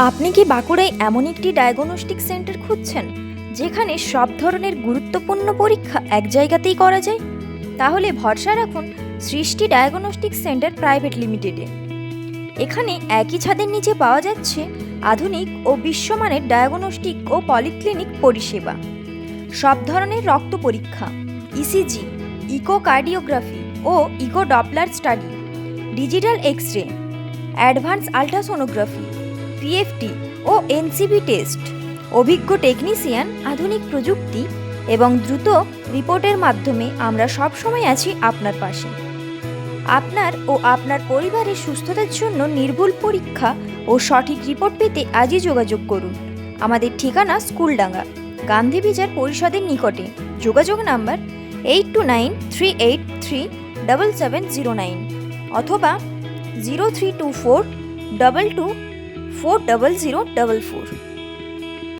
আপনি কি বাঁকুড়ায় এমন একটি ডায়াগনস্টিক সেন্টার খুঁজছেন যেখানে সব ধরনের গুরুত্বপূর্ণ পরীক্ষা এক জায়গাতেই করা যায়? তাহলে ভরসা রাখুন সৃষ্টি ডায়াগনস্টিক সেন্টার প্রাইভেট লিমিটেডে। এখানে একই ছাদের নিচে পাওয়া যাচ্ছে আধুনিক ও বিশ্বমানের ডায়াগনস্টিক ও পলিক্লিনিক পরিষেবা। সব ধরনের রক্ত পরীক্ষা, ইসিজি, ইকোকার্ডিওগ্রাফি ও echo Doppler study, digital X ray, advance ultrasonography, PFT ও এনসিবি টেস্ট, অভিজ্ঞ টেকনিশিয়ান, আধুনিক প্রযুক্তি এবং দ্রুত রিপোর্টের মাধ্যমে আমরা সবসময় আছি আপনার পাশে। আপনার ও আপনার পরিবারের সুস্থতার জন্য নির্ভুল পরীক্ষা ও সঠিক রিপোর্ট পেতে আজই যোগাযোগ করুন। আমাদের ঠিকানা স্কুলডাঙ্গা, গান্ধী বিচার পরিষদের নিকটে। যোগাযোগ নাম্বার 8293837709 অথবা 032422400044।